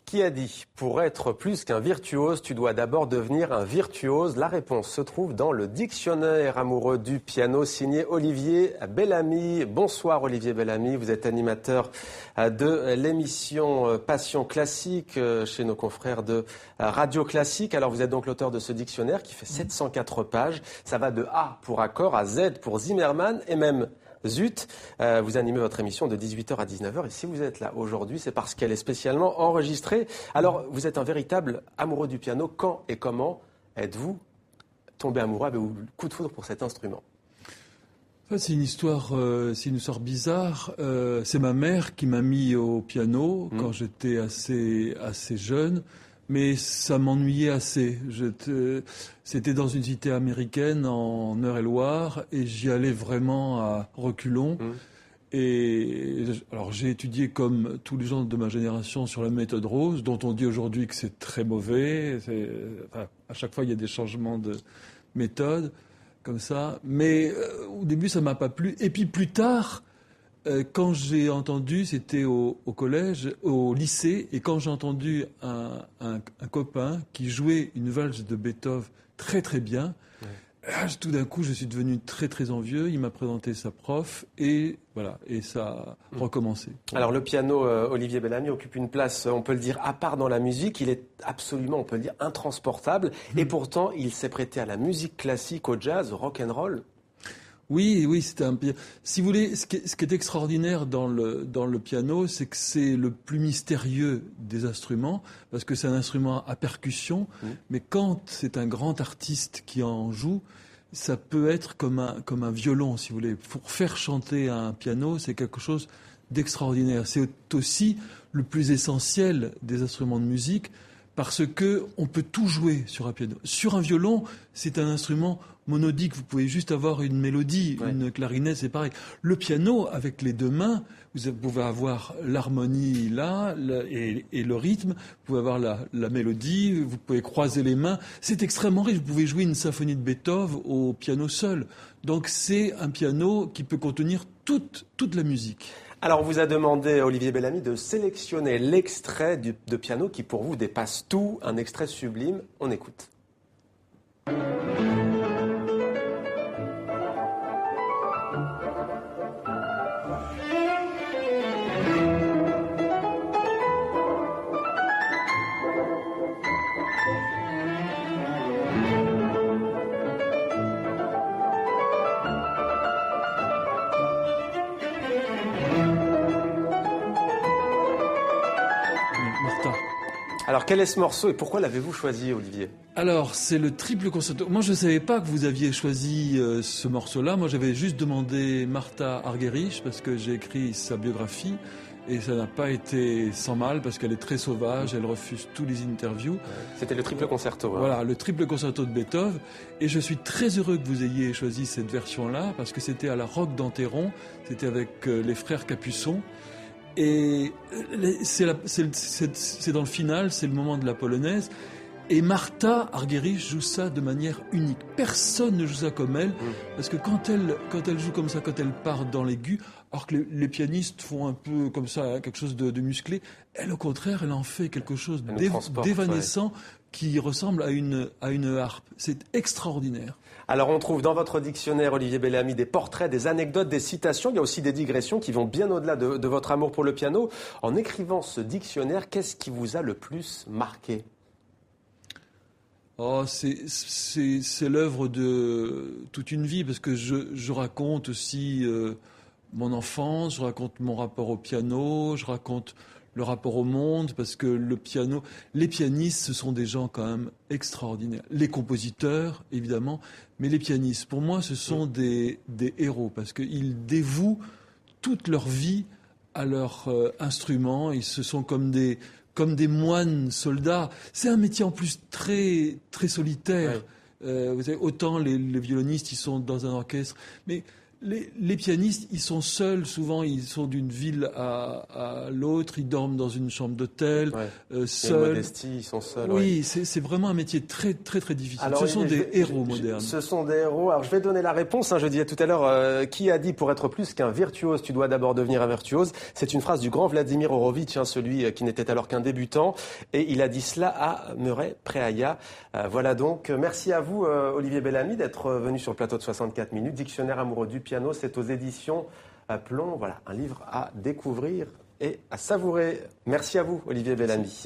Qui a dit « Pour être plus qu'un virtuose, tu dois d'abord devenir un virtuose ?» La réponse se trouve dans le dictionnaire amoureux du piano signé Olivier Bellamy. Bonsoir Olivier Bellamy, vous êtes animateur de l'émission Passion Classique chez nos confrères de Radio Classique. Alors vous êtes donc l'auteur de ce dictionnaire qui fait 704 pages. Ça va de A pour accord à Z pour Zimmermann et même Zut. Vous animez votre émission de 18h à 19h et si vous êtes là aujourd'hui, c'est parce qu'elle est spécialement enregistrée. Alors, vous êtes un véritable amoureux du piano. Quand et comment êtes-vous tombé amoureux, avez-vous le coup de foudre pour cet instrument ? C'est une histoire bizarre. C'est ma mère qui m'a mis au piano quand j'étais assez jeune. Mais ça m'ennuyait assez. C'était dans une cité américaine en Eure-et-Loire et j'y allais vraiment à reculons. Et alors j'ai étudié comme tous les gens de ma génération sur la méthode Rose, dont on dit aujourd'hui que c'est très mauvais. À chaque fois il y a des changements de méthode comme ça. Mais au début ça m'a pas plu. Et puis plus tard, quand j'ai entendu, c'était au collège, au lycée, et quand j'ai entendu un copain qui jouait une valse de Beethoven très très bien, tout d'un coup je suis devenu très très envieux, il m'a présenté sa prof, et voilà, et ça a recommencé. Alors le piano, Olivier Bellamy, occupe une place, on peut le dire, à part dans la musique, il est absolument, on peut le dire, intransportable, et pourtant il s'est prêté à la musique classique, au jazz, au rock'n'roll. Oui, c'était un piano. Si vous voulez, ce qui est extraordinaire dans le piano, c'est que c'est le plus mystérieux des instruments, parce que c'est un instrument à percussion, mais quand c'est un grand artiste qui en joue, ça peut être comme un violon, si vous voulez. Pour faire chanter un piano, c'est quelque chose d'extraordinaire. C'est aussi le plus essentiel des instruments de musique, parce que on peut tout jouer sur un piano. Sur un violon, c'est un instrument monodique. Vous pouvez juste avoir une mélodie, une clarinette, c'est pareil. Le piano, avec les deux mains, vous pouvez avoir l'harmonie là et le rythme. Vous pouvez avoir la mélodie. Vous pouvez croiser les mains. C'est extrêmement riche. Vous pouvez jouer une symphonie de Beethoven au piano seul. Donc c'est un piano qui peut contenir toute la musique. Alors, on vous a demandé, Olivier Bellamy, de sélectionner l'extrait de piano qui, pour vous, dépasse tout, un extrait sublime. On écoute. Alors, quel est ce morceau et pourquoi l'avez-vous choisi, Olivier ? Alors, c'est le triple concerto. Moi, je ne savais pas que vous aviez choisi ce morceau-là. Moi, j'avais juste demandé Martha Argerich parce que j'ai écrit sa biographie et ça n'a pas été sans mal parce qu'elle est très sauvage, elle refuse tous les interviews. C'était le triple concerto. Hein. Voilà, le triple concerto de Beethoven. Et je suis très heureux que vous ayez choisi cette version-là parce que c'était à la Roque d'Enterron, c'était avec les frères Capuçon. Et c'est dans le final, c'est le moment de la polonaise. Et Martha Argerich joue ça de manière unique. Personne ne joue ça comme elle, parce que quand elle joue comme ça, quand elle part dans l'aigu, alors que les pianistes font un peu comme ça, quelque chose de musclé, elle au contraire, elle en fait quelque chose d'évanescent qui ressemble à une harpe. C'est extraordinaire. Alors on trouve dans votre dictionnaire, Olivier Bellamy, des portraits, des anecdotes, des citations. Il y a aussi des digressions qui vont bien au-delà de votre amour pour le piano. En écrivant ce dictionnaire, qu'est-ce qui vous a le plus marqué ? Oh, c'est l'œuvre de toute une vie, parce que je raconte aussi mon enfance, je raconte mon rapport au piano, je raconte le rapport au monde, parce que le piano, les pianistes, ce sont des gens quand même extraordinaires. Les compositeurs, évidemment, mais les pianistes, pour moi, ce sont des héros, parce qu'ils dévouent toute leur vie à leur instrument. Ils se sont comme des moines soldats. C'est un métier en plus très, très solitaire. Vous savez, autant les violonistes, ils sont dans un orchestre, mais Les pianistes, ils sont seuls, souvent ils sont d'une ville à l'autre, ils dorment dans une chambre d'hôtel, seuls. Modestie, ils sont seuls. Oui, c'est vraiment un métier très très très difficile. Alors, ce sont des héros modernes. Ce sont des héros. Alors je vais donner la réponse. Je disais tout à l'heure, qui a dit pour être plus qu'un virtuose, tu dois d'abord devenir un virtuose. C'est une phrase du grand Vladimir Horowitz, celui qui n'était alors qu'un débutant. Et il a dit cela à Murray Préaya. Voilà donc. Merci à vous, Olivier Bellamy, d'être venu sur le plateau de 64 minutes. Dictionnaire amoureux du piano, c'est aux éditions Plomb. Voilà, un livre à découvrir et à savourer. Merci à vous, Olivier Bellamy.